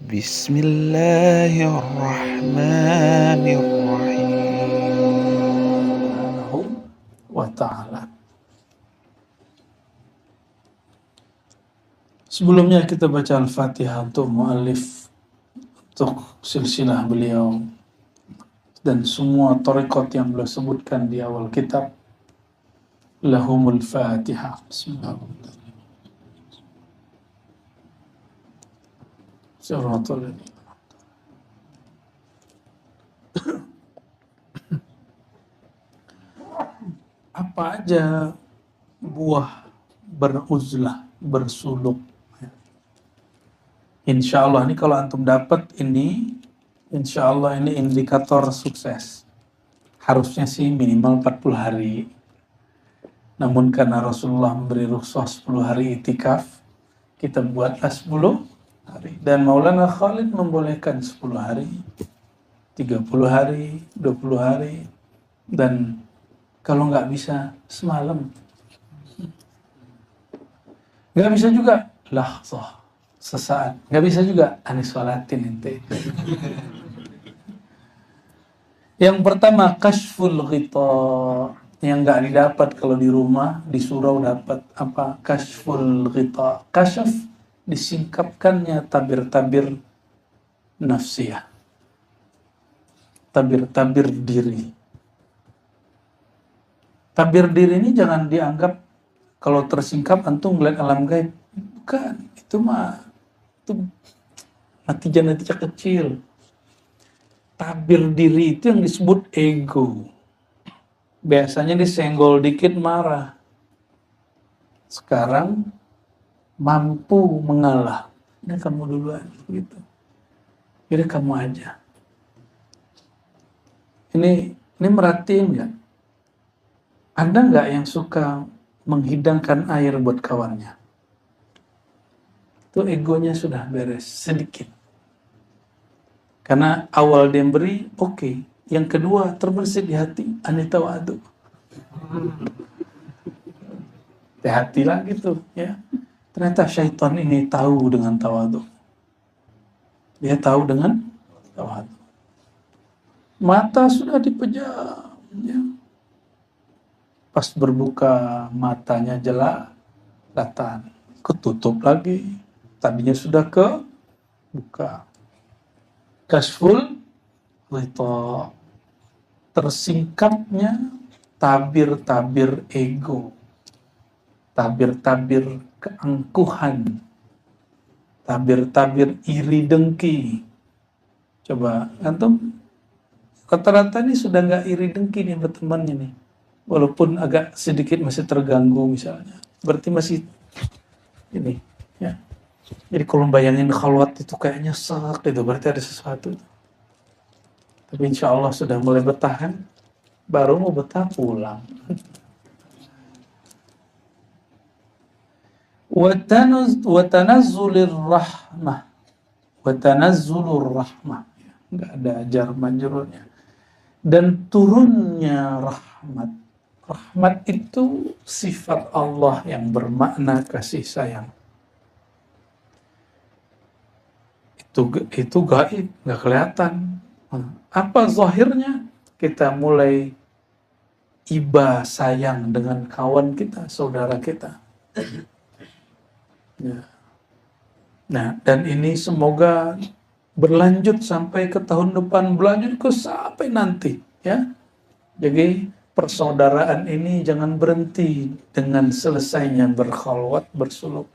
Bismillahirrahmanirrahim. Wa ta'ala. Sebelumnya kita baca Al-Fatihah untuk muallif, untuk silsilah beliau, dan semua thariqat yang beliau sebutkan di awal kitab. Lahumul Fatihah. Bismillahirrahmanirrahim. Siratal ladzina. Apa aja buah beruzlah, bersuluk. Insya Allah ini kalau antum dapat ini, insya Allah ini indikator sukses. Harusnya sih minimal 40 hari. Namun karena Rasulullah memberi rukhsah 10 hari itikaf, kita buatlah 10 hari. Dan Maulana Khalid membolehkan 10 hari, 30 hari, 20 hari, dan kalau nggak bisa semalam. Nggak bisa juga lahzah, sesaat. Nggak bisa juga anis sholatin ente. Yang pertama kashful ghita, yang nggak didapat kalau di rumah, di surau dapat apa? Kashful ghita. Kasyaf disingkapkannya tabir-tabir nafsiyah, tabir-tabir diri. Tabir diri ini jangan dianggap kalau tersingkap antum melihat alam gaib. Bukan, itu natijah-natijah kecil. Tabir diri itu yang disebut ego. Biasanya disenggol dikit marah. Sekarang mampu mengalah. Ini kamu duluan, gitu. Jadi kamu aja. Ini merhatiin nggak? Ada nggak yang suka menghidangkan air buat kawannya? Itu egonya sudah beres sedikit. Karena awal dia beri, oke. Yang kedua, terbersih di hati, anita wa'adu. Hati-hatilah gitu, ya. Ternyata syaitan ini tahu dengan tawadu. Dia tahu dengan tawadu. Mata sudah dipejam, ya. Pas berbuka matanya jelatan, ketutup lagi. Tadinya sudah kebuka. Kashful ghita, tersingkapnya tabir-tabir ego, tabir-tabir keangkuhan, tabir-tabir iri dengki. Coba antum rata-rata ini sudah nggak iri dengki nih bertemannya nih, walaupun agak sedikit masih terganggu misalnya, berarti masih ini, ya. Jadi kalau bayangin khalwat itu kayaknya serak itu, berarti ada sesuatu. Tapi insya Allah sudah mulai bertahan, baru mau betah pulang. Watanazzulir rahmah, watanazzulur rahmah, nggak ada jar majrurnya. Dan turunnya rahmat. Rahmat itu sifat Allah yang bermakna kasih sayang. Itu gaib, nggak kelihatan. Apa zahirnya? Kita mulai iba sayang dengan kawan kita, saudara kita. Ya. Nah, dan ini semoga berlanjut sampai ke tahun depan, berlanjut ke sampai nanti, ya. Jadi persaudaraan ini jangan berhenti dengan selesainya berkhalwat, bersuluk.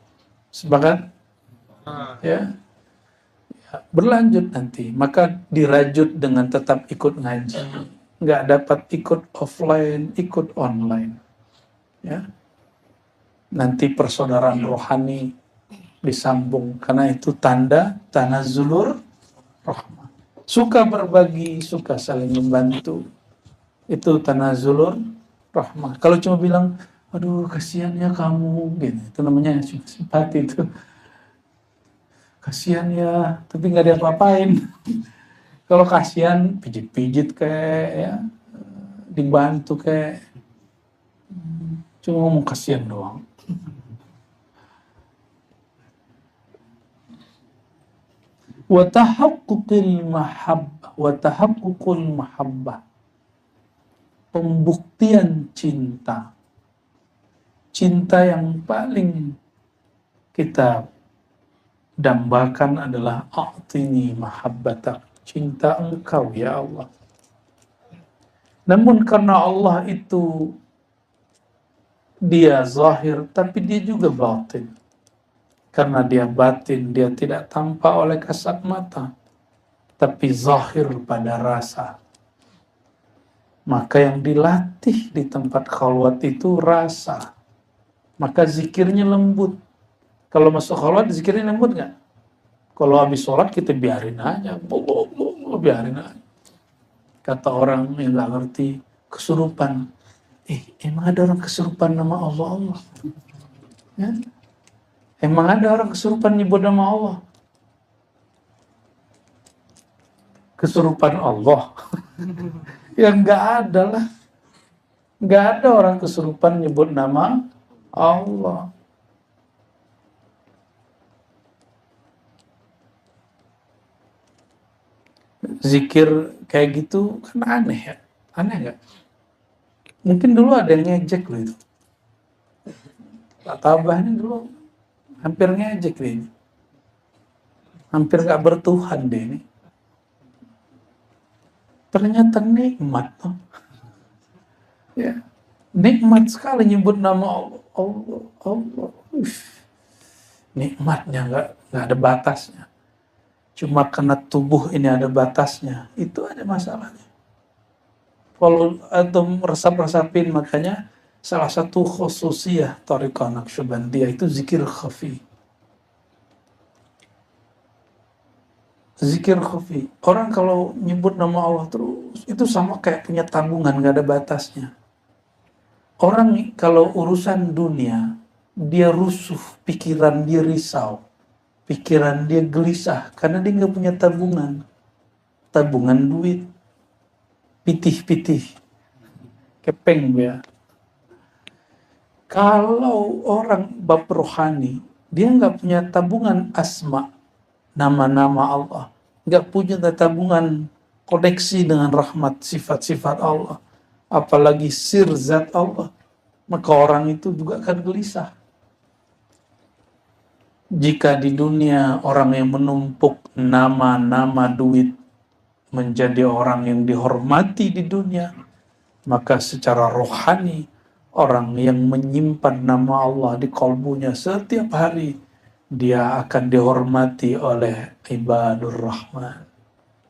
Sepakat? Ya. Berlanjut nanti, maka dirajut dengan tetap ikut ngaji, nggak dapat ikut offline, ikut online, ya. Nanti persaudaraan rohani disambung, karena itu tanda tanazzulur rahmah. Suka berbagi, suka saling membantu, itu tanazzulur rahmah. Kalau cuma bilang, aduh kasihan ya kamu, gitu, itu namanya simpati itu. Kasihan ya, tapi nggak diapa-apain. Kalau kasihan, pijit-pijit kayak, ya, dibantu kayak, cuma ngomong kasihan doang. Wa tahaqquqil mahabbah, wa tahaqququl mahabbah. Pembuktian cinta. Cinta yang paling kita dambakan adalah a'tini mahabbatak, cinta engkau ya Allah. Namun karena Allah itu dia zahir, tapi dia juga batin. Karena dia batin, dia tidak tampak oleh kasat mata, tapi zahir pada rasa. Maka yang dilatih di tempat khalwat itu rasa. Maka zikirnya lembut. Kalau masuk khalwat, zikirnya lembut nggak? Kalau habis sholat kita biarin aja, biarin aja. Kata orang yang nggak ngerti, kesurupan. Emang ada orang kesurupan nama Allah? Ya? Emang ada orang kesurupan nyebut nama Allah? Kesurupan Allah? Ya nggak ada lah. Nggak ada orang kesurupan nyebut nama Allah. Zikir kayak gitu kan aneh ya? Aneh nggak? Mungkin dulu ada yang ngejek loh itu. Pak Tabah ini dulu hampir ngejek deh ini. Hampir gak bertuhan deh ini. Ternyata nikmat tuh. Ya. Nikmat sekali nyebut nama Allah. Allah. Nikmatnya gak ada batasnya. Cuma karena tubuh ini ada batasnya. Itu aja masalahnya. Kalau antum resap-resapin, makanya salah satu khususiyah Thariqah Naqsyabandiyah itu zikir khafi. Zikir khafi. Orang kalau nyebut nama Allah terus, itu sama kayak punya tabungan, gak ada batasnya. Orang kalau urusan dunia, dia rusuh, pikiran dia risau, pikiran dia gelisah, karena dia gak punya tabungan. Tabungan duit. Pitih-pitih. Kepeng ya. Kalau orang bab rohani, dia nggak punya tabungan asma, nama-nama Allah. Nggak punya tabungan koneksi dengan rahmat, sifat-sifat Allah. Apalagi sir zat Allah. Maka orang itu juga akan gelisah. Jika di dunia orang yang menumpuk nama-nama duit menjadi orang yang dihormati di dunia, maka secara rohani orang yang menyimpan nama Allah di kalbunya setiap hari, dia akan dihormati oleh ibadur rahman,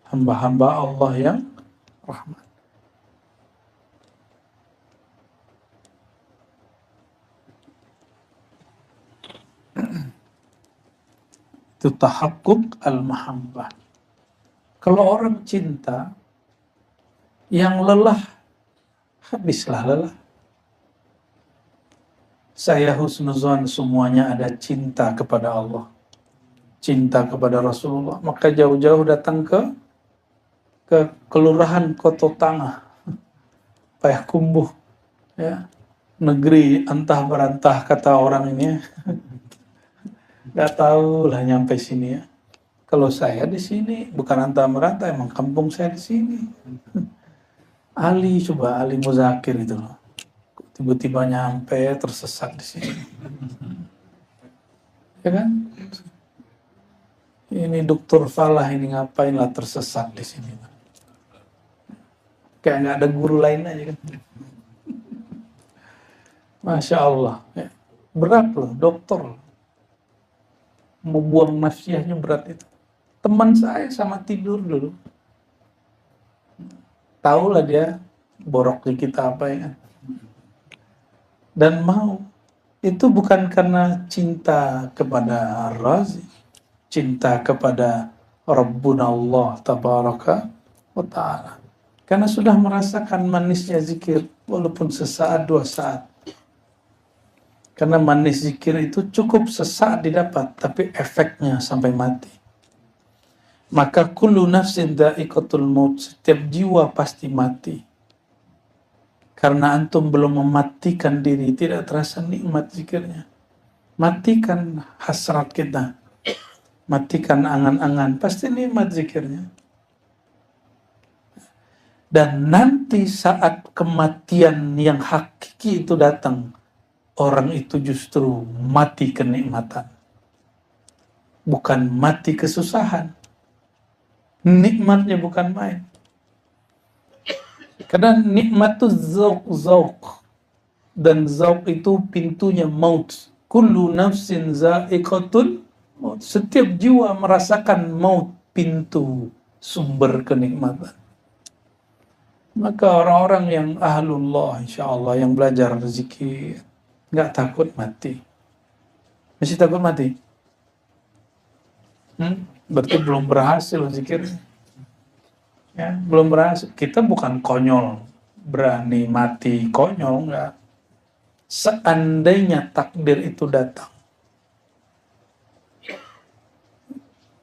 hamba-hamba Allah yang rahman. Itu tahakkuk al-mahabbah. Kalau orang cinta, yang lelah, habislah lelah. Saya husnuzon semuanya ada cinta kepada Allah, cinta kepada Rasulullah. Maka jauh-jauh datang ke kelurahan Koto Tangah, Payakumbuh, ya, negeri antah berantah kata orang ini. Gak tahu lah nyampe sini ya. Kalau saya di sini bukan antah berantah, emang kampung saya di sini. Ali Muzakir itu loh. Tiba-tiba nyampe tersesat di sini. Ya kan? Ini Dokter Falah ini ngapain lah tersesat di sini. Kayak nggak ada guru lain aja kan. Masya Allah. Ya. Berat loh, dokter. Mau buang nafsiyahnya berat itu. Teman saya sama tidur dulu. Tahu lah dia boroknya kita apa ya kan. Dan mau. Itu bukan karena cinta kepada Ar-Razi. Cinta kepada Rabbuna Allah Tabaraka wa Ta'ala. Karena sudah merasakan manisnya zikir. Walaupun sesaat, 2 saat. Karena manis zikir itu cukup sesaat didapat. Tapi efeknya sampai mati. Maka kullu nafsin dha'iqatul maut, setiap jiwa pasti mati. Karena antum belum mematikan diri, tidak terasa nikmat zikirnya. Matikan hasrat kita. matikan angan-angan, pasti nikmat zikirnya. Dan nanti saat kematian yang hakiki itu datang, orang itu justru mati kenikmatan, bukan mati kesusahan. Nikmatnya bukan main. Karena nikmat itu zauk. Dan zauk itu pintunya maut. Kullu nafsin za'iqatul maut. Setiap jiwa merasakan maut, pintu sumber kenikmatan. Maka orang-orang yang ahlullah, insyaAllah, yang belajar zikir, nggak takut mati. Masih takut mati? Berarti belum berhasil zikir. Ya, belum berhasil. Kita bukan konyol, berani mati konyol, enggak. Seandainya takdir itu datang,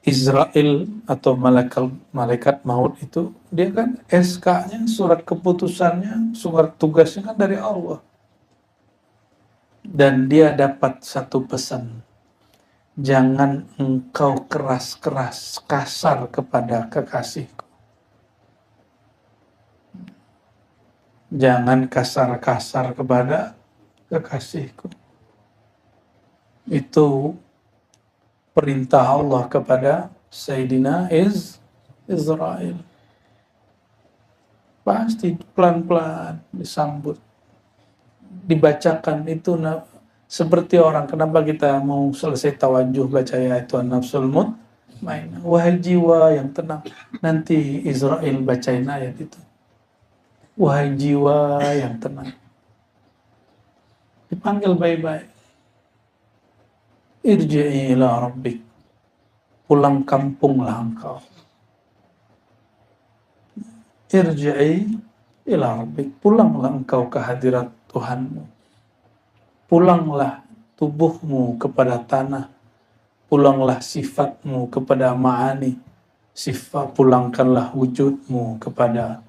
Israel atau malaikat maut itu, dia kan SK-nya, surat keputusannya, surat tugasnya kan dari Allah. Dan dia dapat satu pesan, jangan engkau keras-keras, kasar kepada kekasihku. Jangan kasar-kasar kepada kekasihku. Itu perintah Allah kepada Sayyidina Israel. Pasti pelan-pelan disambut, dibacakan itu seperti orang. Kenapa kita mau selesai tawajuh baca ayat An-Nafsul Mutmainnah, wahai jiwa yang tenang. Nanti Israel bacain ayat itu, wahai jiwa yang tenang. Dipanggil baik-baik. Irji'i ila rabbik. Pulang kampunglah engkau. Irji'i ila rabbik. Pulanglah engkau ke hadirat Tuhanmu. Pulanglah tubuhmu kepada tanah. Pulanglah sifatmu kepada ma'ani. Pulangkanlah wujudmu kepada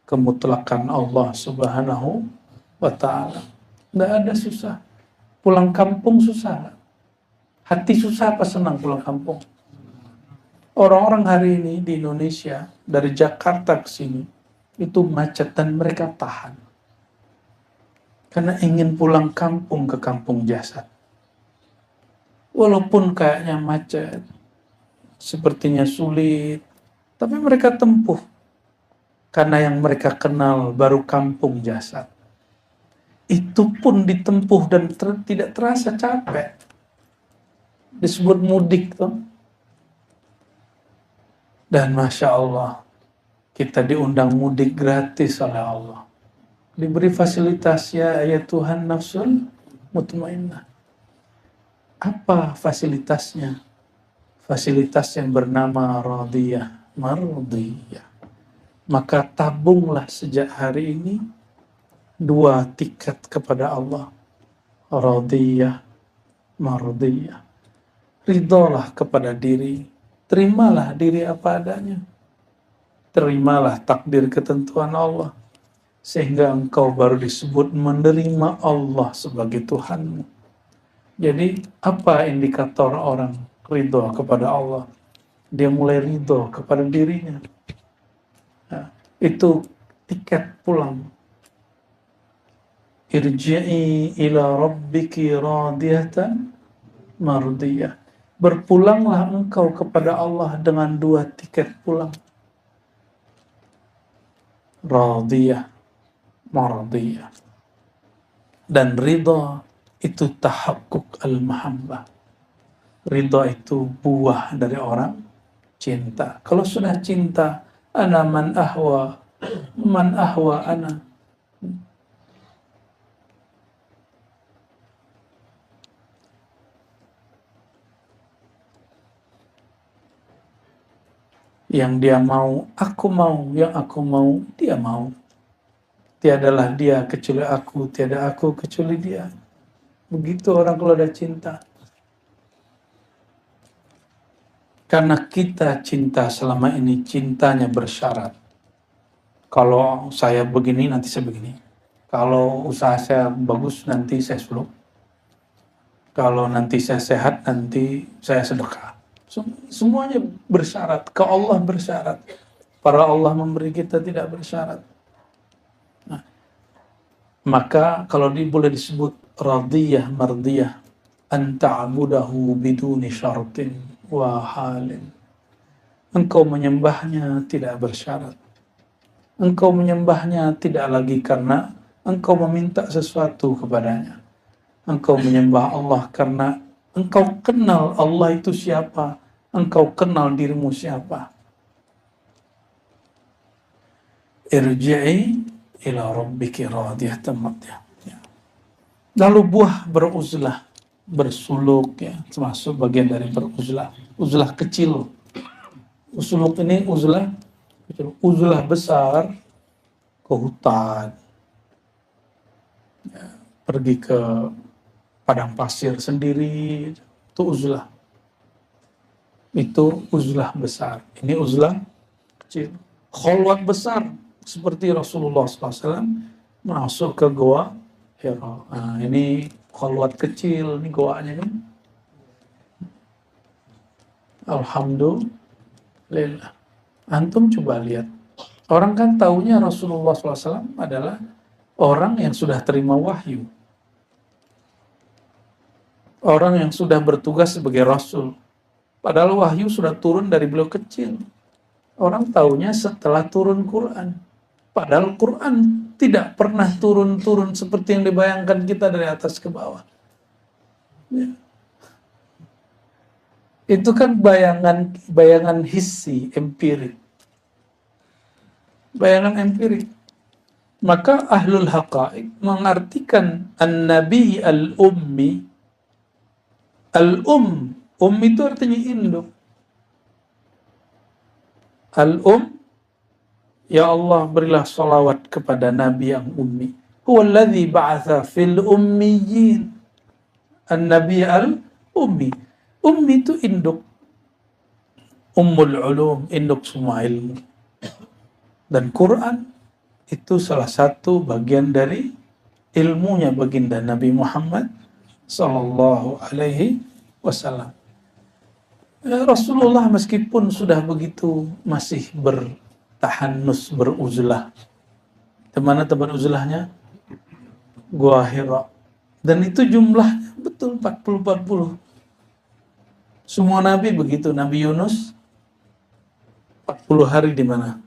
kemutlakan Allah Subhanahu wa ta'ala. Nggak ada susah. Pulang kampung susah. Hati susah apa senang pulang kampung? Orang-orang hari ini di Indonesia, dari Jakarta ke sini, itu macet dan mereka tahan. Karena ingin pulang kampung ke kampung jasad. Walaupun kayaknya macet, sepertinya sulit, tapi mereka tempuh. Karena yang mereka kenal baru kampung jasad. Itu pun ditempuh dan tidak terasa capek. Disebut mudik tuh. Dan Masya Allah, kita diundang mudik gratis oleh Allah. Diberi fasilitas, ya Tuhan nafsul mutmainnah. Apa fasilitasnya? Fasilitas yang bernama radiyah, mardiyah. Maka tabunglah sejak hari ini 2 tiket kepada Allah. Radiyah, mardiyah. Ridholah kepada diri. Terimalah diri apa adanya. Terimalah takdir ketentuan Allah. Sehingga engkau baru disebut menerima Allah sebagai Tuhanmu. Jadi apa indikator orang ridho kepada Allah? Dia mulai ridho kepada dirinya. Nah, itu tiket pulang. Irji'i ila rabbiki radiyatan mardiyah. Berpulanglah engkau kepada Allah dengan 2 tiket pulang. Radiyah, mardiyah. Dan ridha itu tahakkuk al-mahabbah. Ridha itu buah dari orang cinta. Kalau sudah cinta, ana man ahwa ana. Yang dia mau, aku mau. Yang aku mau, dia mau. Tiadalah dia kecuali aku, tiada aku kecuali dia. Begitu orang kalau ada cinta. Karena kita cinta selama ini, cintanya bersyarat. Kalau saya begini, nanti saya begini. Kalau usaha saya bagus, nanti saya suluk. Kalau nanti saya sehat, nanti saya sedekah. Semuanya bersyarat. Ke Allah bersyarat. Para Allah memberi kita tidak bersyarat. Nah, maka kalau boleh disebut radiyah mardiyah, an ta'budahu biduni syartin wa halin. Engkau menyembahnya tidak bersyarat. Engkau menyembahnya tidak lagi karena engkau meminta sesuatu kepadanya. Engkau menyembah Allah karena engkau kenal Allah itu siapa. Engkau kenal dirimu siapa. Irji'i ila rabbiki radiyatan mardiyah. Lalu buah beruzlah, bersuluk, ya, termasuk bagian dari beruzlah. Uzlah kecil. Usuluk ini uzlah kecil. Uzlah besar ke hutan, ya, pergi ke padang pasir sendiri, itu uzlah. Itu uzlah besar. Ini uzlah kecil. Khalwat besar, seperti Rasulullah SAW masuk ke goa Hira. Nah, ini khalwat kecil, ini goanya kan. Alhamdulillah. Antum coba lihat. Orang kan taunya Rasulullah SAW adalah orang yang sudah terima wahyu. Orang yang sudah bertugas sebagai Rasul. Padahal wahyu sudah turun dari beliau kecil. Orang taunya setelah turun Quran. Padahal Quran tidak pernah turun-turun seperti yang dibayangkan kita dari atas ke bawah. Ya. Itu kan bayangan hissi, empirik. Bayangan empirik. Maka ahlul haqa'iq mengartikan an-nabi al-ummi. Itu artinya induk. Al-um, ya Allah berilah salawat kepada Nabi yang ummi. Huwallazi ba'atha fil ummiyin. An-nabi al-ummi. Ummi itu induk. Ummul ulum, induk semua ilmu. Dan Quran itu salah satu bagian dari ilmunya baginda Nabi Muhammad sallallahu alaihi wasallam. Rasulullah meskipun sudah begitu masih bertahannus, beruzlah. Di mana tempat uzlahnya? Gua Hira. Dan itu jumlahnya betul 40. Semua nabi begitu. Nabi Yunus 40 hari di mana?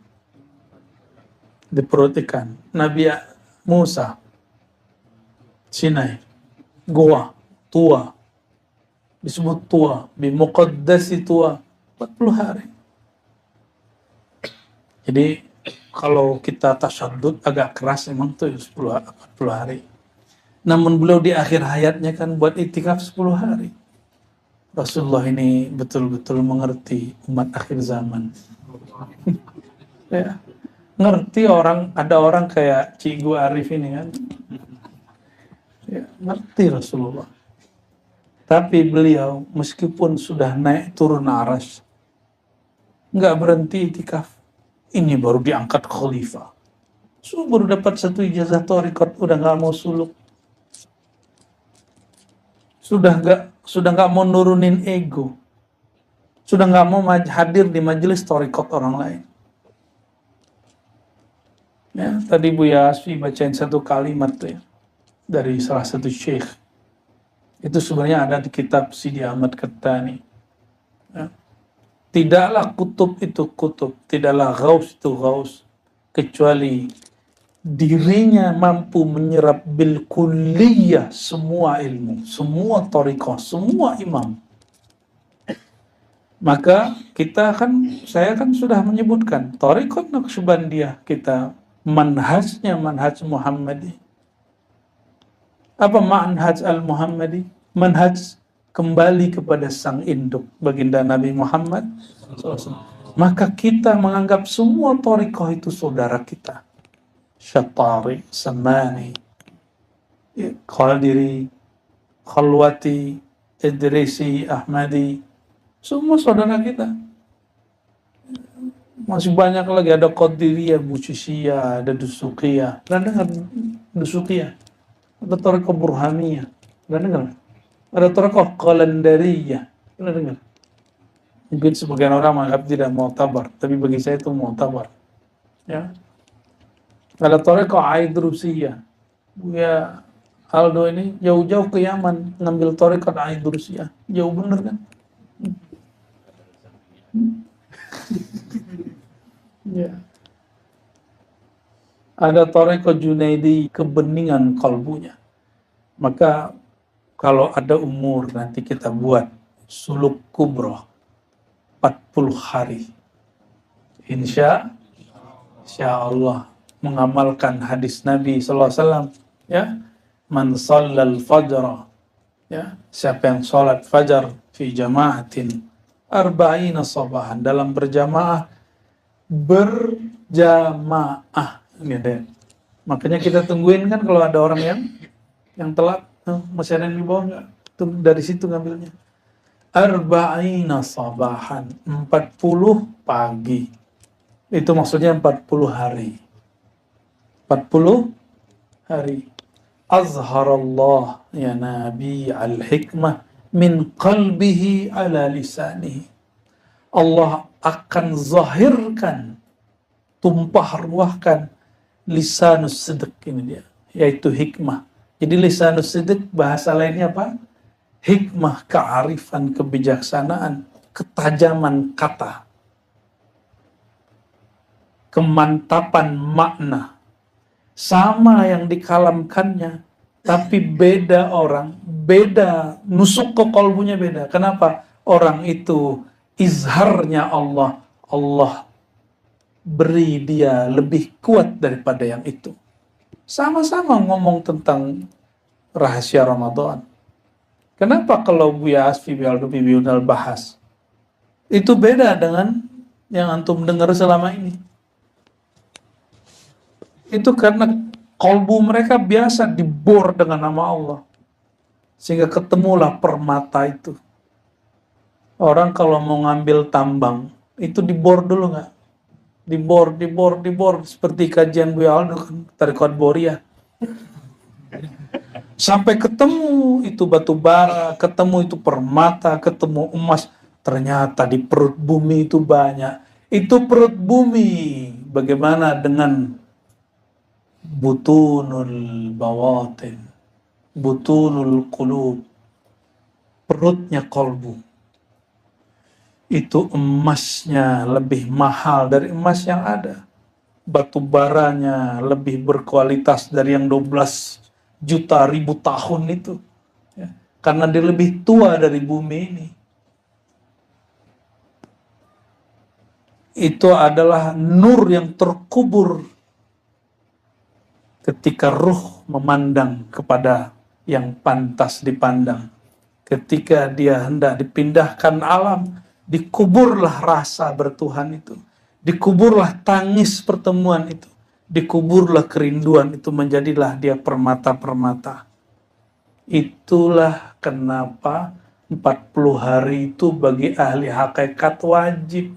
Di perut ikan. Nabi Musa Sinai, Goa, Tua. Disebut Tua, bimuqaddasi Tua, 40 hari. Jadi kalau kita tasyadud agak keras emang tuh 40 hari. Namun beliau di akhir hayatnya kan buat iktikaf 10 hari. Rasulullah ini betul-betul mengerti umat akhir zaman. Ya, ngerti ada orang kayak Cikgu Arif ini kan. Ya, ngerti Rasulullah. Tapi beliau meskipun sudah naik turun aras, nggak berhenti iktikaf. Ini baru diangkat khalifah. Baru dapat 1 ijazah thariqat, udah nggak mau suluk. Sudah nggak mau nurunin ego. Sudah nggak mau hadir di majelis thariqat orang lain. Ya, tadi Buya Asfi bacain satu kalimat tuh ya, dari salah satu syekh. Itu sebenarnya ada di kitab Sidi Ahmad Kattani. Ya. Tidaklah kutub itu kutub, tidaklah ghaus itu ghaus, kecuali dirinya mampu menyerap bil kulliyah semua ilmu, semua thariqah, semua imam. Maka saya kan sudah menyebutkan thariqat Naqsyabandiyah kita, manhajnya manhaj Muhammadi. Apa manhaj al-Muhammadi? Manhaj kembali kepada sang induk baginda Nabi Muhammad SAW. Maka kita menganggap semua thariqah itu saudara kita. Syatari, Samani, Qadiri, Khalwati, Idrisi, Ahmadi, semua saudara kita. Masih banyak lagi, ada Qadiriyah, Buchisiyah, ada Dusukiyah. Pernah dengar Dusukiyah? Ada Thariqah Burhaniyah. Pernah dengar? Ada Thariqah Qalandariyah. Pernah dengar? Mungkin sebagian orang menganggap tidak mu'tabar, tapi bagi saya itu mu'tabar. Ya. Ada Thariqah Aidrusiyah. Ya, Aldo ini jauh-jauh ke Yaman ngambil Thariqah Aidrusiyah. Jauh bener kan? Ya. Ada Thariqah Junaidi, kebeningan kalbunya. Maka kalau ada umur nanti kita buat suluk kubroh 40 hari. Insya Allah mengamalkan hadis Nabi SAW, ya, man shallal fajr, ya, siapa yang sholat fajar fi jamaatin arba'ina sabahan, dalam berjamaah ini deh. Makanya kita tungguin kan kalau ada orang yang telat, masih ada yang di bawah nggak? Dari situ ngambilnya. Arba'ina sabahan, 40 pagi. Itu maksudnya 40 hari. 40 hari. Azharallah ya Nabi al-hikmah min qalbihi ala lisanihi. Allah akan zahirkan, tumpah ruahkan lisanus sidq, ini dia, yaitu hikmah. Jadi lisanus sidq bahasa lainnya apa? Hikmah, kearifan, kebijaksanaan, ketajaman kata, kemantapan makna. Sama yang dikalamkannya, tapi beda orang, beda, nusuk ke kolbunya beda. Kenapa? Orang itu izharnya Allah beri dia lebih kuat daripada yang itu. Sama-sama ngomong tentang rahasia Ramadan. Kenapa kalau Buya Asfi Bial bahas itu beda dengan yang antum dengar selama ini? Itu karena kolbu mereka biasa dibor dengan nama Allah, sehingga ketemulah permata itu. Orang kalau mau ngambil tambang itu dibor dulu nggak? Dibor seperti kajian Buya Aldo kan, Tarekat Boria. Sampai ketemu itu batu bara, ketemu itu permata, ketemu emas. Ternyata di perut bumi itu banyak. Itu perut bumi. Bagaimana dengan butunul bawatin, butunul qulub, perutnya kolbu. Itu emasnya lebih mahal dari emas yang ada. Batu baranya lebih berkualitas dari yang 12 juta ribu tahun itu, ya, karena dia lebih tua dari bumi ini. Itu adalah nur yang terkubur ketika ruh memandang kepada yang pantas dipandang. Ketika dia hendak dipindahkan alam, dikuburlah rasa bertuhan itu, dikuburlah tangis pertemuan itu, dikuburlah kerinduan itu, menjadilah dia permata-permata. Itulah kenapa 40 hari itu bagi ahli hakikat wajib.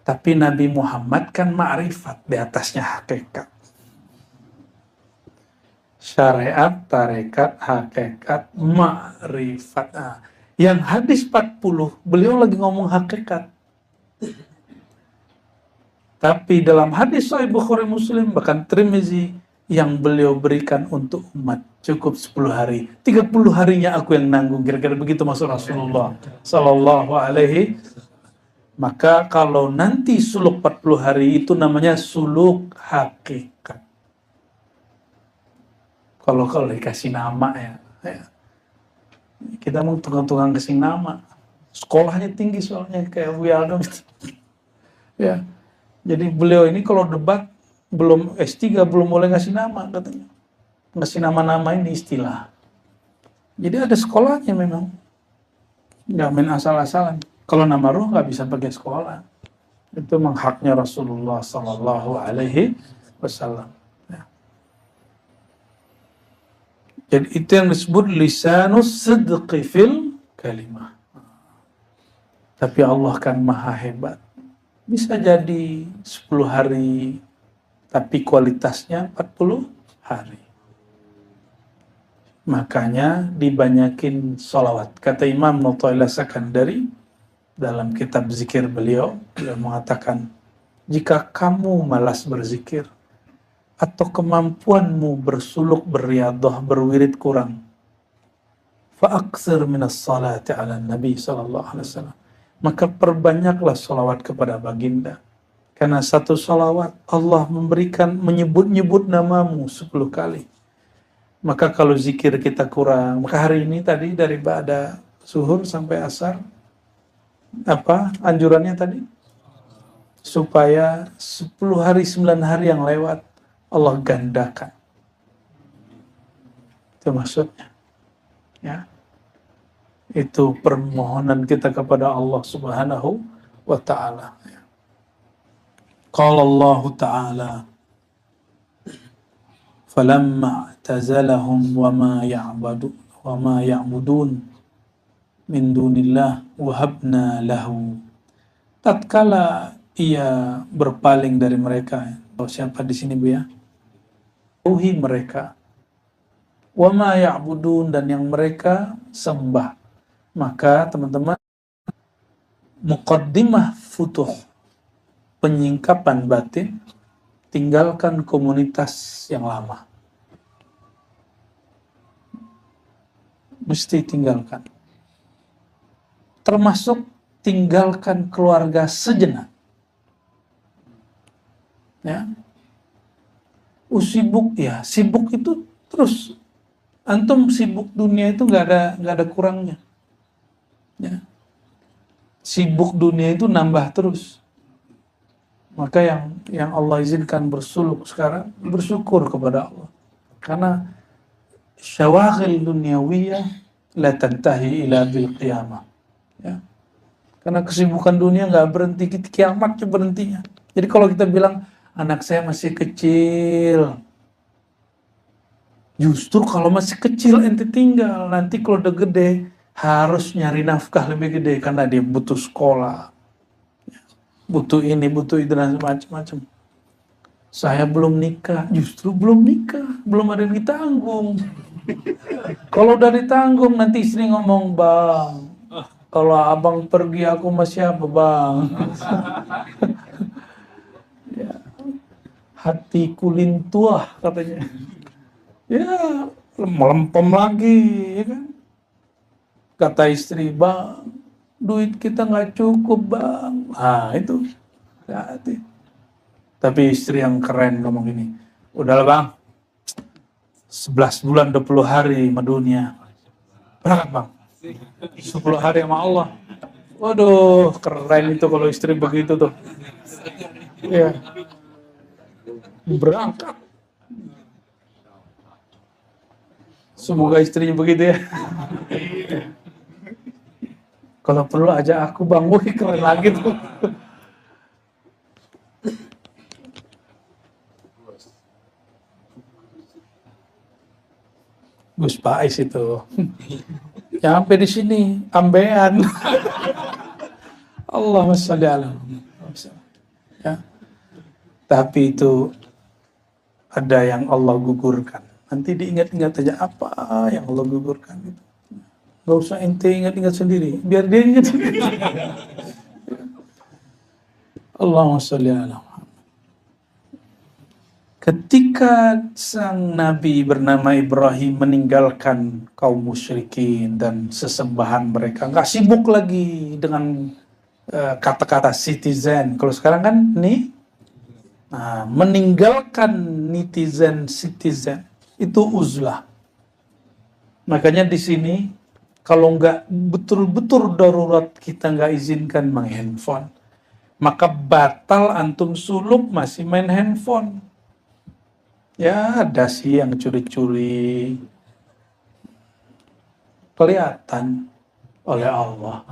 Tapi Nabi Muhammad kan ma'rifat, di atasnya hakikat. Syariat, tarekat, hakikat, ma'rifat. Nah, yang hadis 40, beliau lagi ngomong hakikat. Tapi dalam hadis Sahih Bukhari Muslim, bahkan Tirmizi, yang beliau berikan untuk umat cukup 10 hari. 30 harinya aku yang nanggung. Kira-kira begitu maksud Rasulullah Sallallahu Alaihi. Maka kalau nanti suluk 40 hari itu namanya suluk hakikat. Kalau dikasih nama ya. Kita mau tukang-tukang kasih nama. Sekolahnya tinggi soalnya kayak Buya Aldo. Ya. Jadi beliau ini kalau debat belum S3 belum boleh ngasih nama katanya. Ngasih nama-nama ini istilah. Jadi ada sekolahnya memang. Nggak main asal-asalan. Kalau nama roh nggak bisa pakai sekolah. Itu menghaknya Rasulullah Sallallahu Alaihi Wasallam. Ya. Jadi itu yang disebut lisanus sidqi fil kalimah. Tapi Allah kan maha hebat. Bisa jadi 10 hari, tapi kualitasnya 40 hari. Makanya dibanyakin sholawat. Kata Imam Nu'tailah Sakandari, Dalam kitab zikir beliau mengatakan, jika kamu malas berzikir atau kemampuanmu bersuluk, berriadah, berwirid kurang, fa'aksir minas salati ala nabi sallallahu alaihi wasallam, maka perbanyaklah salawat kepada baginda. Karena satu salawat Allah memberikan menyebut-nyebut namamu 10 kali. Maka kalau zikir kita kurang, maka hari ini tadi dari ba'da zuhur sampai asar, apa anjurannya tadi? Supaya 10 hari 9 hari yang lewat Allah gandakan. Itu maksudnya. Ya. Itu permohonan kita kepada Allah Subhanahu wa taala. Qala Allah taala, falamma i'tazalahum wama ya'budun min dunillah wahabna lahu. Tatkala ia berpaling dari mereka. Siapa di sini Bu ya? Jauhi mereka. Wama ya'budun, dan yang mereka sembah. Maka teman-teman, muqaddimah futuh, penyingkapan batin, tinggalkan komunitas yang lama. Mesti tinggalkan. Termasuk tinggalkan keluarga sejenak. Ya. Sibuk ya, sibuk itu terus. Antum sibuk dunia itu nggak ada kurangnya. Ya. Sibuk dunia itu nambah terus. Maka yang Allah izinkan bersuluk sekarang, bersyukur kepada Allah. Karena syawaghil dunyawiyah la tantahi ila bil qiyamah. Ya. Karena kesibukan dunia nggak berhenti, kiamat berhentinya. Jadi kalau kita bilang anak saya masih kecil, justru kalau masih kecil ente tinggal, nanti kalau udah gede harus nyari nafkah lebih gede karena dia butuh sekolah, butuh ini, butuh itu, dan macam-macam. Saya belum nikah, justru belum nikah, belum ada yang ditanggung. Kalau udah ditanggung nanti istri ngomong, bang, kalau abang pergi aku masih apa bang? Ya, hatiku lintuah katanya. Ya, melempem lagi, ya kan? Kata istri, bang, duit kita nggak cukup bang. Ah itu, hati. Tapi istri yang keren ngomong gini, udahlah bang, 11 bulan 20 hari sama dunia. Berangkat bang, 10 hari sama Allah. Waduh, keren itu kalau istri begitu tuh. Ya, berangkat. Semoga istrinya begitu ya. Kalau perlu aja aku bang, wih keren lagi tuh. Gus Pais itu. Sampai di sini ambean. Allahumma sholli ala Muhammad. Ya. Tapi itu ada yang Allah gugurkan. Nanti diingat-ingat aja apa yang Allah gugurkan itu. Gak usah ente ingat-ingat sendiri, biar dia ingat sendiri. Allahumma sholli ala Muhammad. Ketika sang Nabi bernama Ibrahim meninggalkan kaum musyrikin dan sesembahan mereka, nggak sibuk lagi dengan kata-kata citizen. Kalau sekarang kan nih, meninggalkan netizen, citizen itu uzlah. Makanya di sini kalau nggak betul-betul darurat kita nggak izinkan main handphone, maka batal antum suluk masih main handphone. Ya ada sih yang curi-curi, kelihatan oleh Allah.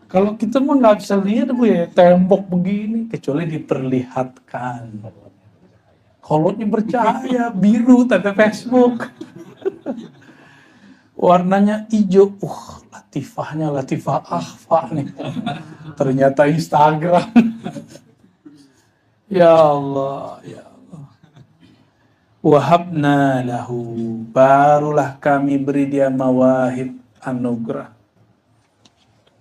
Kalau kita mah nggak bisa lihat Bu ya, tembok begini, kecuali diperlihatkan. Kolotnya bercahaya, biru, tanda Facebook. Warnanya hijau, latifah akhfa nih. Ternyata Instagram. Ya Allah, ya Allah. Wahabna lahu, barulah kami beri dia mawahib, anugerah.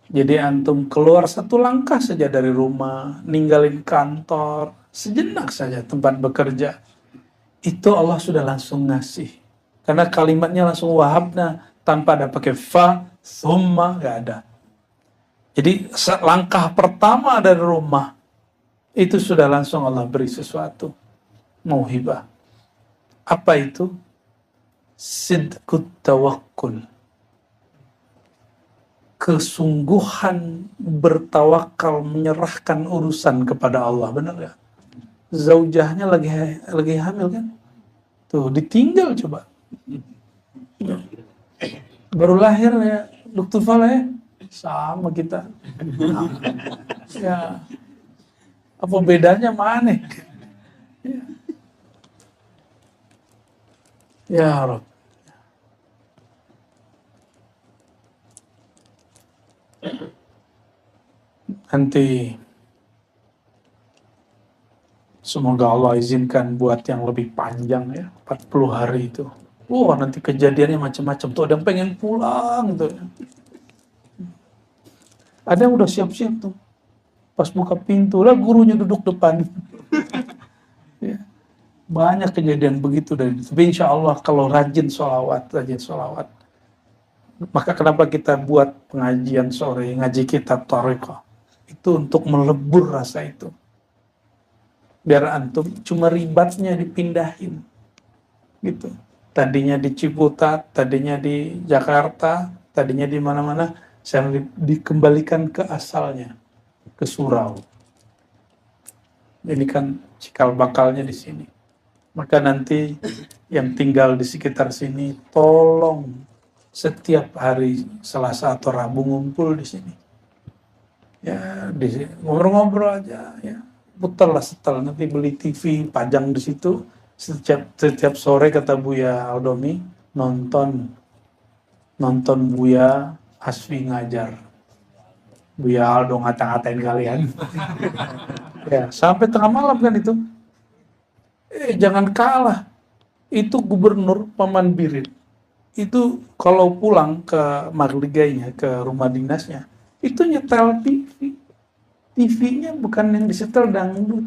Jadi antum keluar satu langkah saja dari rumah, ninggalin kantor, sejenak saja tempat bekerja, itu Allah sudah langsung ngasih. Karena kalimatnya langsung wahabna, tanpa ada pakai fa, summa, nggak ada. Jadi langkah pertama dari rumah, itu sudah langsung Allah beri sesuatu. Mauhibah. Apa itu? Sidqut tawakkul. Kesungguhan bertawakal, menyerahkan urusan kepada Allah. Benar ya? Zaujahnya lagi hamil kan? Tuh, ditinggal coba. Baru lahir ya, Dr. Fala ya? Sama kita. Ya. Apa bedanya mana? Ya, ya Rob. Nanti semoga Allah izinkan buat yang lebih panjang ya, 40 hari itu. Wah, nanti kejadiannya macam-macam. Tuh ada yang pengen pulang tuh. Ada yang udah siap-siap tuh. Pas buka pintu lah gurunya duduk depan. Ya. Banyak kejadian begitu dari itu. Tapi insya Allah kalau rajin sholawat. Maka kenapa kita buat pengajian sore, ngaji kitab Thariqah. Itu untuk melebur rasa itu. Biar antum cuma ribatnya dipindahin. Gitu. Tadinya di Ciputat, tadinya di Jakarta, tadinya di mana-mana, saya dikembalikan ke asalnya, ke surau. Ini kan cikal bakalnya di sini. Maka nanti yang tinggal di sekitar sini, tolong setiap hari Selasa atau Rabu ngumpul di sini. Ya, ngobrol-ngobrol aja, ya. Putarlah setel, nanti beli TV, pajang di situ. Setiap sore kata Buya Aldomi nonton Buya Asfi ngajar. Buya Aldo ngata-ngatain kalian. Ya, sampai tengah malam kan itu. Jangan kalah. Itu gubernur Paman Birit. Itu kalau pulang ke Marligainya, ke rumah dinasnya, itu nyetel TV. TV-nya bukan yang disetel dangdut.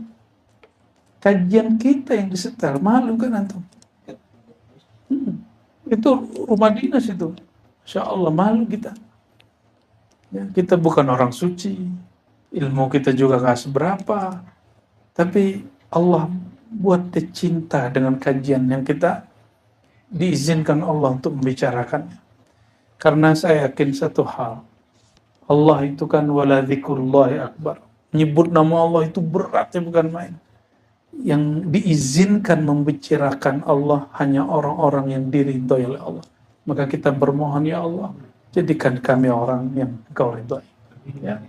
Kajian kita yang disetel, malu kan antum? Itu rumah dinas itu. Insya Allah malu kita. Ya, kita bukan orang suci, ilmu kita juga gak seberapa, tapi Allah buat dia cinta dengan kajian yang kita diizinkan Allah untuk membicarakannya. Karena saya yakin satu hal, Allah itu kan wala dzikrullahi akbar. Nyebut nama Allah itu beratnya bukan main. Yang diizinkan membicarakan Allah hanya orang-orang yang diridhoi oleh Allah. Maka kita bermohon, ya Allah, jadikan kami orang yang Engkau ridhoi. Ya.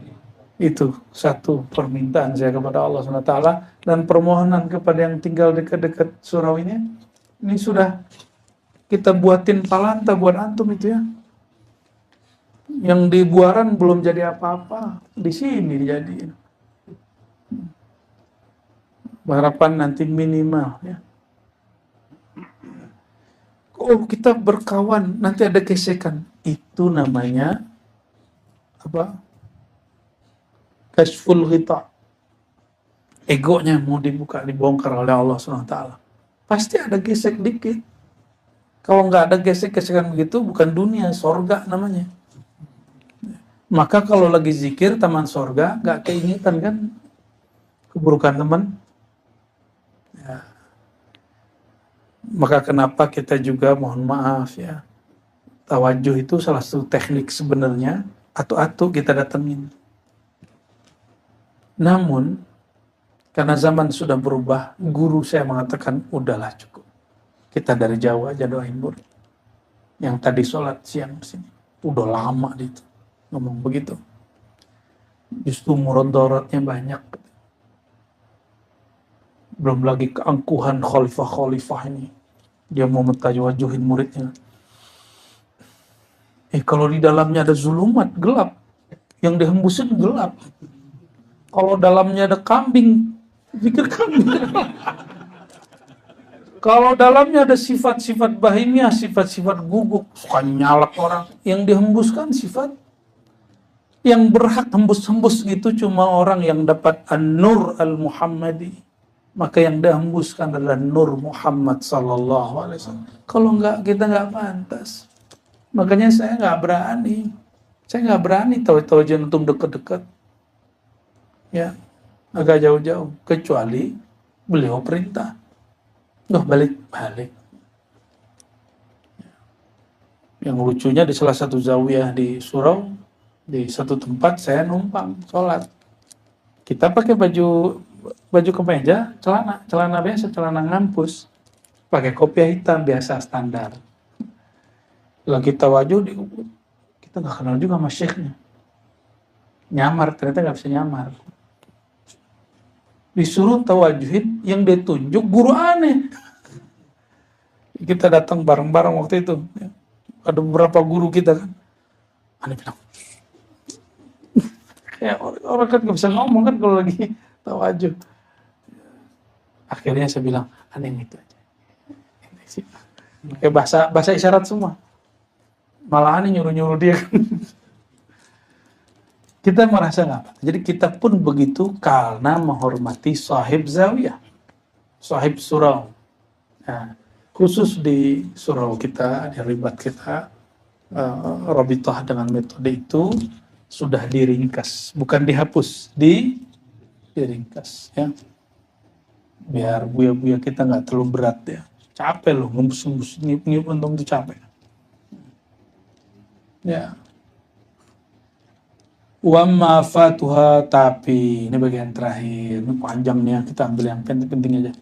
Itu satu permintaan saya kepada Allah SWT, dan permohonan kepada yang tinggal dekat-dekat surau ini. Ini sudah kita buatin palanta buat antum itu ya. Yang di Buaran belum jadi apa-apa, di sini dijadiin. Harapan nanti minimal ya. Oh, kita berkawan, nanti ada gesekan. Itu namanya apa? Kashful ghita. Egonya mau dibuka, dibongkar oleh Allah SWT. Pasti ada gesek dikit. Kalau nggak ada gesek-gesekan begitu, bukan dunia, sorga namanya. Maka kalau lagi zikir taman sorga, nggak keingetan kan keburukan teman. Ya. Maka kenapa kita juga mohon maaf ya, tawajuh itu salah satu teknik sebenarnya, atu-atu kita datengin. Namun karena zaman sudah berubah, guru saya mengatakan udahlah cukup. Kita dari Jawa aja doain murid. Yang tadi sholat siang sini, udah lama itu ngomong begitu. Justru mudaratnya banyak. Belum lagi keangkuhan khalifah-khalifah ini. Dia mau mentawajuhin muridnya. Kalau di dalamnya ada zulumat, gelap. Yang dihembusin gelap. Kalau dalamnya ada kambing, pikir kambing. Kalau dalamnya ada sifat-sifat bahimiyah, sifat-sifat guguk, suka nyalak orang. Yang dihembuskan sifat Yang berhak hembus-hembus gitu cuma orang yang dapat an-nur al-Muhammadi. Maka yang dihembuskan adalah Nur Muhammad sallallahu alaihi wasallam. Kalau enggak, kita enggak pantas. Makanya saya enggak berani. Saya enggak berani tahu-tahu jantung dekat-dekat. Ya, agak jauh-jauh. Kecuali beliau perintah. Loh, balik. Yang lucunya di salah satu zawiyah di Surau, di satu tempat saya numpang sholat. Kita pakai baju kemeja, celana biasa, celana ngampus, pakai kopiah hitam biasa standar. Lagi tawajuh, kita nggak kenal juga sama syekhnya. Nyamar, ternyata nggak bisa nyamar. Disuruh tawajuhin, yang ditunjuk guru aneh. Kita datang bareng-bareng waktu itu. Ada beberapa guru kita kan. Aneh bilang, kayak orang kan nggak bisa ngomong kan kalau lagi tawajuh. Akhirnya saya bilang, aneh itu aja. Kayak bahasa isyarat semua. Malah aneh nyuruh-nyuruh dia. Kita merasa nggak apa. Jadi kita pun begitu karena menghormati sahib zawiyah, sahib surau. Nah, khusus di surau kita, di ribat kita, Rabithah dengan metode itu sudah diringkas, bukan dihapus, diringkas, ya. Biar buya-buya kita nggak terlalu berat ya. Capek loh, ngembus-ngembus, niup-niup untung itu capek. Ya. Wa ma fatuha, tapi ini bagian terakhir, ini panjang nih ya, kita ambil yang penting-penting aja.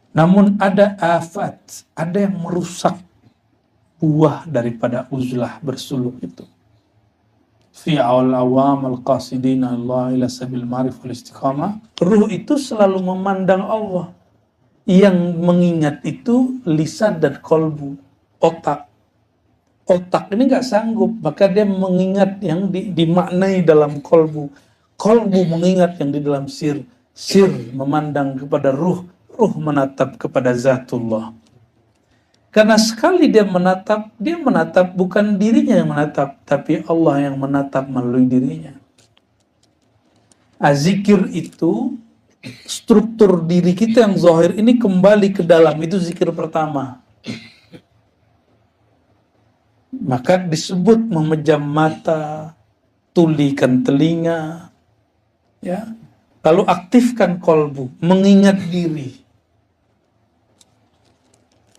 Namun ada afat, ada yang merusak buah daripada uzlah bersuluk itu. Fi awam al-qasidin Allah ila sabil ma'rif wal istiqamah. Ruh itu selalu memandang Allah. Yang mengingat itu lisan dan kolbu, otak. Otak ini nggak sanggup, maka dia mengingat yang dimaknai dalam kolbu. Kolbu mengingat yang di dalam sir. Sir memandang kepada ruh. Ruh menatap kepada zatullah. Karena sekali dia menatap bukan dirinya yang menatap, tapi Allah yang menatap melalui dirinya. Zikir itu, struktur diri kita yang zahir ini kembali ke dalam, itu zikir pertama. Maka disebut memejam mata, tulikan telinga, ya. Lalu aktifkan kolbu, mengingat diri.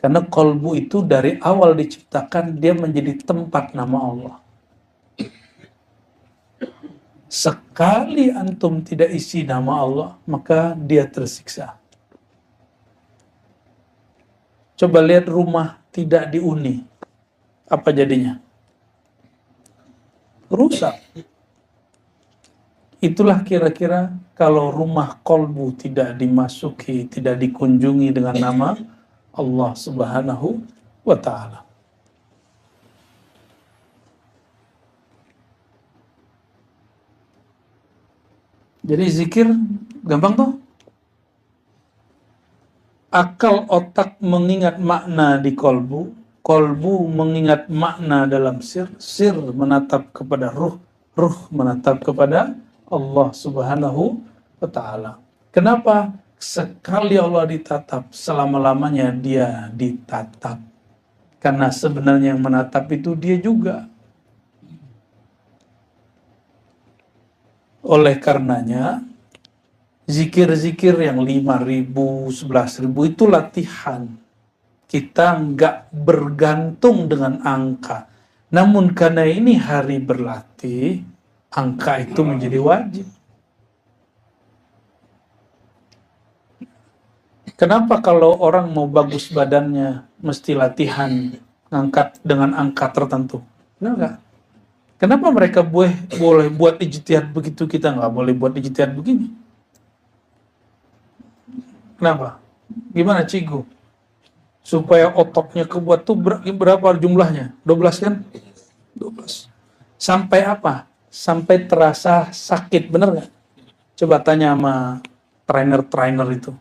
Karena kolbu itu dari awal diciptakan, dia menjadi tempat nama Allah. Sekali antum tidak isi nama Allah, maka dia tersiksa. Coba lihat rumah tidak dihuni. Apa jadinya? Rusak. Itulah kira-kira kalau rumah kolbu tidak dimasuki, tidak dikunjungi dengan nama Allah Subhanahu wa ta'ala. Jadi zikir gampang toh? Akal otak mengingat makna di kolbu, kolbu mengingat makna dalam sir, sir menatap kepada ruh, ruh menatap kepada Allah Subhanahu wa ta'ala. Kenapa? Sekali Allah ditatap, selama-lamanya dia ditatap. Karena sebenarnya yang menatap itu dia juga. Oleh karenanya, zikir-zikir yang 5.000, 11.000 itu latihan. Kita nggak bergantung dengan angka. Namun karena ini hari berlatih, angka itu menjadi wajib. Kenapa kalau orang mau bagus badannya mesti latihan ngangkat dengan angka tertentu? Enggak. Kenapa mereka boleh buat ijtihad begitu, kita nggak boleh buat ijtihad begini? Kenapa? Gimana Cigu? Supaya ototnya kebuat tuh berapa jumlahnya? 12 kan? 12. Sampai apa? Sampai terasa sakit, bener nggak? Coba tanya sama trainer-trainer itu.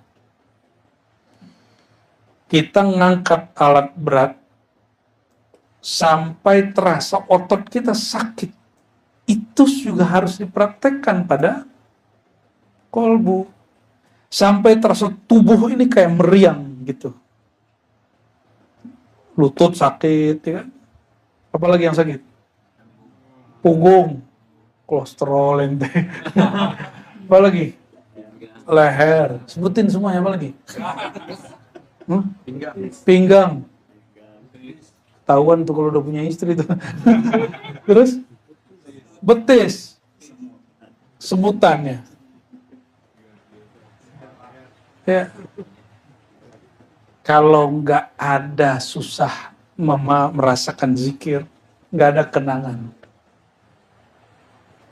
Kita ngangkat alat berat sampai terasa otot kita sakit. itu juga harus dipraktekkan pada kolbu. Sampai terasa tubuh ini kayak meriang gitu. Lutut sakit, ya kan? Apalagi yang sakit? Punggung, kolesterol ente. Apalagi? Leher. Sebutin semuanya, apalagi? Pinggang. Tahuan tuh kalau udah punya istri tuh. Terus? Betis. Sebutannya. Ya. Kalau nggak ada susah merasakan zikir, nggak ada kenangan.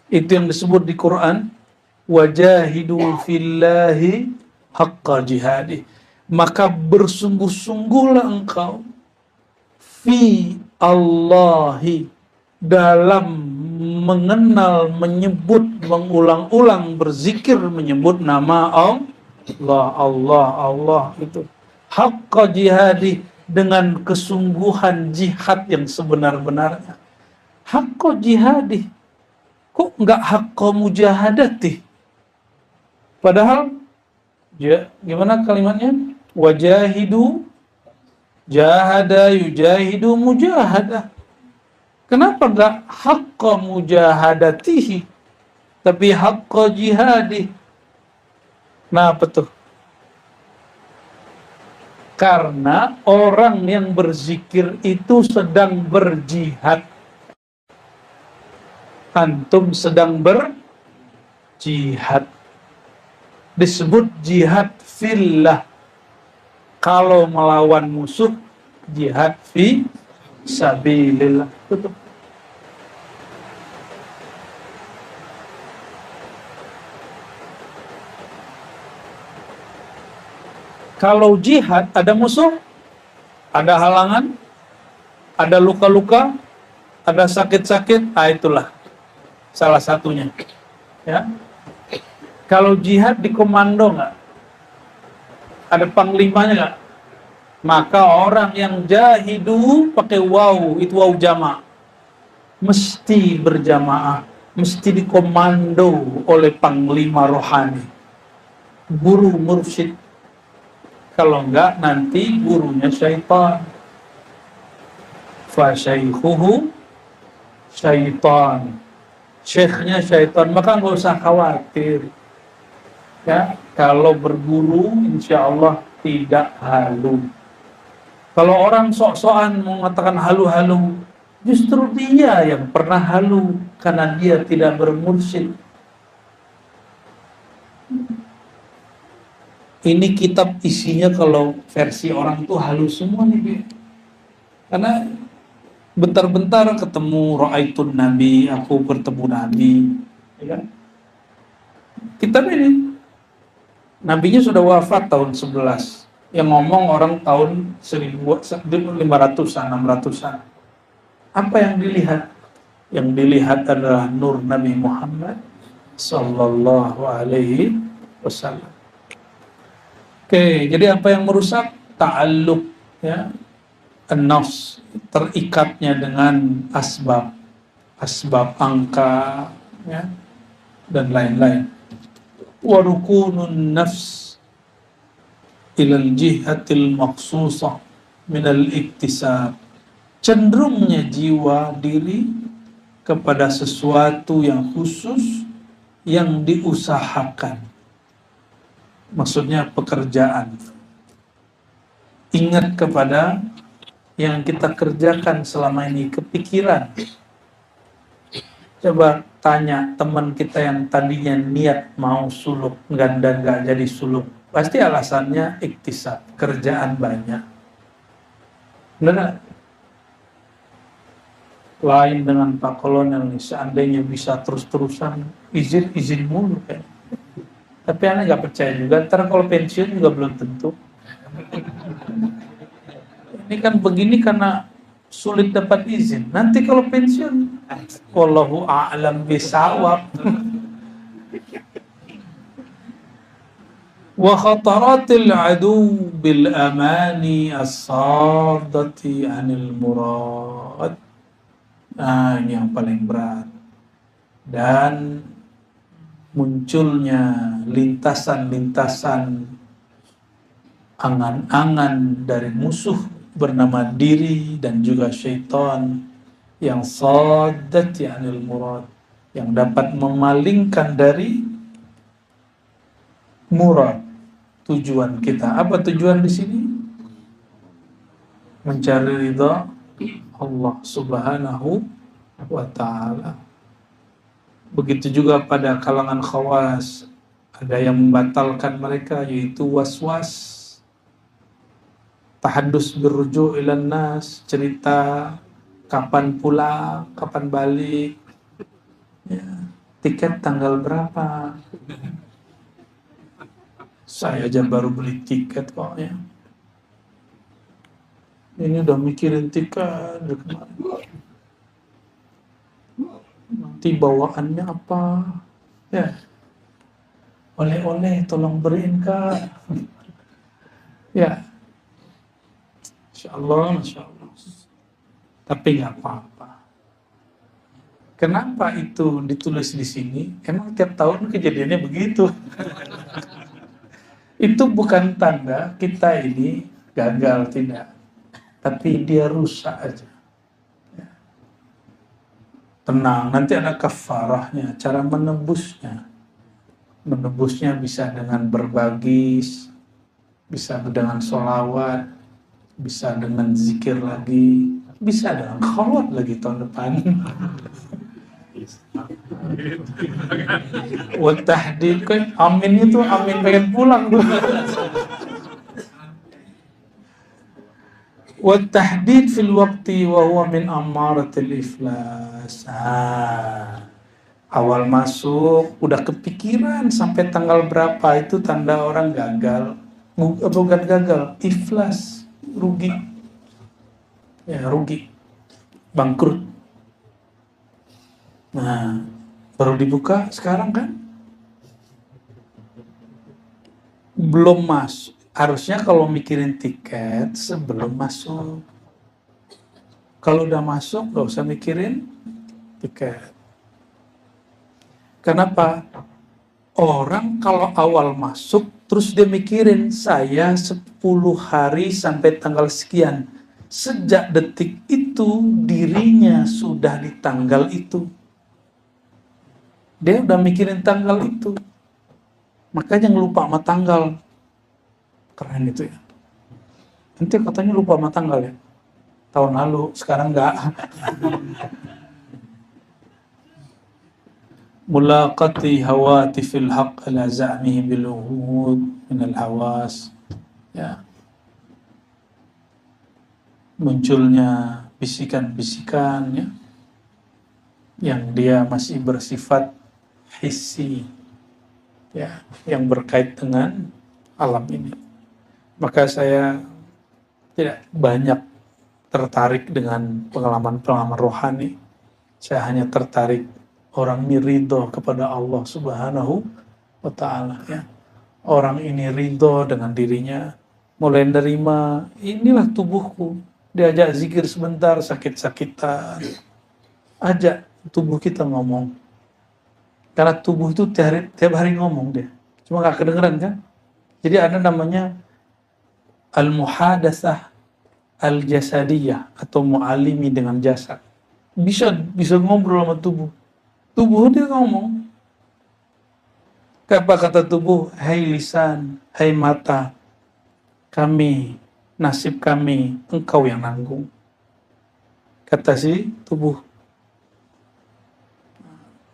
Itu yang disebut di Quran, wajahidu fillahi haqqa jihadi. Maka bersungguh-sungguhlah engkau fi Allahi, dalam mengenal, menyebut, mengulang-ulang, berzikir, menyebut nama Allah itu. Haqqa jihadi, dengan kesungguhan jihad yang sebenar-benarnya. Haqqa jihadi. Kok nggak haqqa mujahadati? Padahal, ya, gimana kalimatnya? Wajahidu, jahada, yujahidu, mujahadah. Kenapa nggak haqqa mujahadatihi, tapi haqqa jihadi? Kenapa tuh? Karena orang yang berzikir itu sedang berjihad. Antum sedang berjihad. Disebut jihad fillah. Kalau melawan musuh, jihad fi sabilillah. Tutup. Kalau jihad, ada musuh, ada halangan, ada luka-luka, ada sakit-sakit, itulah salah satunya. Ya. Kalau jihad di komando nggak? Ada panglimanya nggak? Maka orang yang jahidu pakai waw, itu waw jama'. Mesti berjamaah, mesti dikomando oleh panglima rohani. Guru mursyid. Kalau enggak, nanti gurunya syaitan. Fa syaikhuhu syaitan. Syekhnya syaitan, maka nggak usah khawatir. Ya, kalau berguru, insya Allah tidak halu. Kalau orang sok-sokan mengatakan halu-halu, justru dia yang pernah halu karena dia tidak bermursyid. Ini kitab isinya kalau versi orang tuh halus semua nih. Karena bentar-bentar ketemu ra'aitun Nabi, aku bertemu Nabi. Ya kan? Kitab ini, Nabinya sudah wafat tahun 11. Yang ngomong orang tahun 1500-an, 600-an. Apa yang dilihat? Yang dilihat adalah nur Nabi Muhammad sallallahu alaihi wasallam. Oke, jadi apa yang merusak? Ta'alluq, ya, an-nafs, terikatnya dengan asbab angka, ya, dan lain-lain. Wa rukunun nafs ilal jihatil maqsusah minal iktisab, cenderungnya jiwa diri kepada sesuatu yang khusus yang diusahakan. Maksudnya pekerjaan. Ingat kepada yang kita kerjakan selama ini, kepikiran. Coba tanya teman kita yang tadinya niat mau suluk, dan nggak jadi suluk. Pasti alasannya iktisab, kerjaan banyak. Benar? Lain dengan Pak Kolonel nih, seandainya bisa terus-terusan izin mulu kan. Tapi Anda nggak percaya juga, ntar kalau pensiun juga belum tentu. Ini kan begini karena sulit dapat izin. Nanti kalau pensiun, wallahu a'lam bisawab. Wa khataratil adu bil amani as-sadati anil murad. Nah, ini yang paling berat. dan munculnya lintasan-lintasan angan-angan dari musuh bernama diri dan juga syaitan yang saddat ya'nil murad, yang dapat memalingkan dari murad, tujuan kita. Apa tujuan di sini? Mencari ridha Allah Subhanahu wa ta'ala. Begitu juga pada kalangan khawas, ada yang membatalkan mereka, yaitu was-was, tahaddus birruju' ilan nas, cerita kapan pulang, kapan balik, ya, tiket tanggal berapa. Saya aja baru beli tiket kok ya. Ini udah mikirin tiket dari kemarin. Nanti bawaannya apa? Ya, oleh-oleh tolong beriin Kak. Ya, Masya Allah. Tapi nggak apa-apa. Kenapa itu ditulis di sini? Emang tiap tahun kejadiannya begitu. Itu bukan tanda kita ini gagal, tidak. Tapi dia rusak aja. Tenang, nanti ada kafarahnya, cara menebusnya. Menebusnya bisa dengan berbagi, bisa dengan sholawat, bisa dengan zikir lagi, bisa dengan khalwat lagi tahun depan. Wa tahdid kan amin itu amin pengen pulang tuh. Wa tahdid fil waqti wa huwa min amaratil iflas. Awal masuk udah kepikiran sampai tanggal berapa, itu tanda orang gagal. Bukan gagal, iflas, rugi. Ya, rugi. Bangkrut. Nah, baru dibuka sekarang kan? Belum masuk. Harusnya kalau mikirin tiket sebelum masuk. Kalau udah masuk, gak usah mikirin tiket. Kenapa? Orang kalau awal masuk, terus dia mikirin, saya 10 hari sampai tanggal sekian. Sejak detik itu, dirinya sudah di tanggal itu. Dia udah mikirin tanggal itu. Makanya lupa sama tanggal. Keren itu ya. Nanti katanya lupa sama tanggal ya. Tahun lalu, sekarang enggak. Mulaqati hawatifil haqq ala za'mihi bil uhud min al hawas. Ya. Munculnya bisikan-bisikan ya, yang dia masih bersifat hissi ya, yang berkait dengan alam ini. Maka saya tidak banyak tertarik dengan pengalaman-pengalaman rohani. Saya hanya tertarik orang ini ridho kepada Allah Subhanahu wa ta'ala ya. Orang ini ridho dengan dirinya, mulai nerima, inilah tubuhku. Diajak zikir sebentar, sakit-sakitan, ajak tubuh kita ngomong. Karena tubuh itu tiap hari ngomong dia. Cuma gak kedengeran kan? Jadi ada namanya al-muhadatsah al-jasadiyah atau mu'alimi dengan jasad. Bisa ngobrol sama tubuh. Tubuh dia ngomong. Apa kata tubuh? Hai lisan, hai mata, kami, nasib kami, engkau yang nanggung. Kata si tubuh.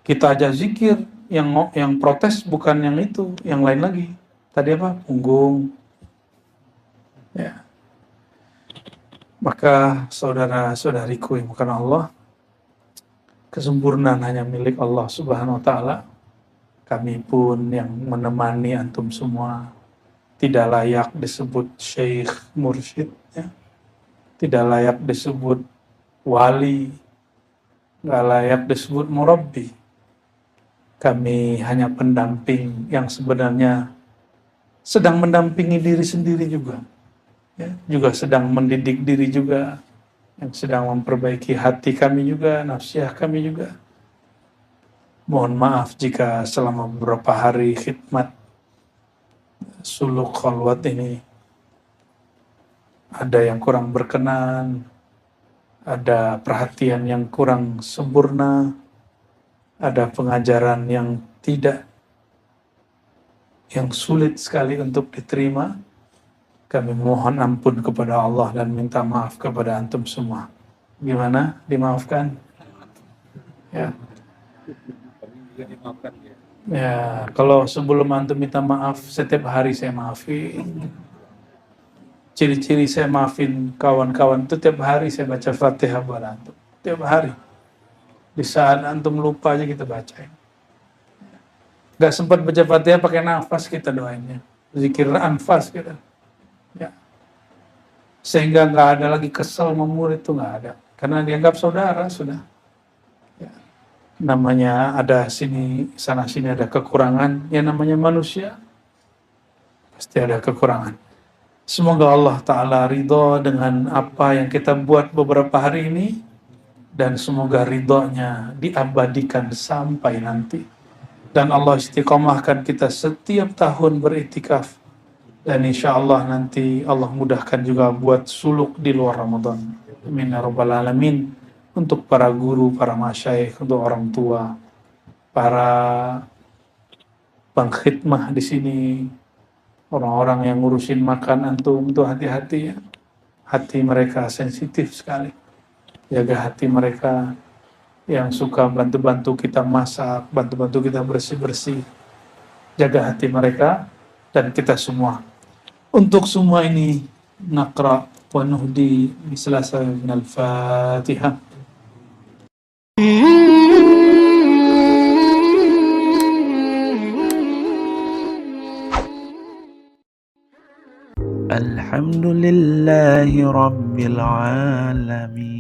Kita aja zikir, yang protes bukan yang itu, yang lain lagi. Tadi apa? Punggung. Ya. Maka saudara-saudariku yang bukan Allah, kesempurnaan hanya milik Allah Subhanahu wa ta'ala. Kami pun yang menemani antum semua tidak layak disebut syekh mursyid ya. Tidak layak disebut wali, nggak layak disebut murabbi. Kami hanya pendamping yang sebenarnya sedang mendampingi diri sendiri juga ya, juga sedang mendidik diri juga, yang sedang memperbaiki hati kami juga, nafsiyah kami juga. Mohon maaf jika selama beberapa hari khidmat suluk khalwat ini ada yang kurang berkenan, ada perhatian yang kurang sempurna, ada pengajaran yang sulit sekali untuk diterima. Kami mohon ampun kepada Allah dan minta maaf kepada antum semua. Gimana? Dimaafkan? Ya. Ya, kalau sebelum antum minta maaf, setiap hari saya maafin. Ciri-ciri saya maafin kawan-kawan itu tiap hari saya baca Fatihah buat antum. Tiap hari. Di saat antum lupa aja kita bacain. Gak sempat baca Fatihah pakai nafas kita doainnya. Zikir anfas kita. Ya. Sehingga nggak ada lagi kesel sama murid itu nggak ada. Karena dianggap saudara sudah. Ya. Namanya ada sana sini ada kekurangan. Ya namanya manusia. Pasti ada kekurangan. Semoga Allah Ta'ala ridho dengan apa yang kita buat beberapa hari ini. Dan semoga ridhonya diabadikan sampai nanti. Dan Allah istiqomahkan kita setiap tahun beriktikaf. Dan insya Allah nanti Allah mudahkan juga buat suluk di luar Ramadan. Amin ya rabbal alamin. Untuk para guru, para masyayikh, untuk orang tua, para pengkhidmah di sini, orang-orang yang ngurusin makan antum, itu hati-hati ya. Hati mereka sensitif sekali. Jaga hati mereka yang suka bantu-bantu kita masak, bantu-bantu kita bersih-bersih. Jaga hati mereka dan kita semua. Untuk semua ini, naqra wa nuhdi bisalasa minal Fatihah. Alhamdulillahi Rabbil Alamin.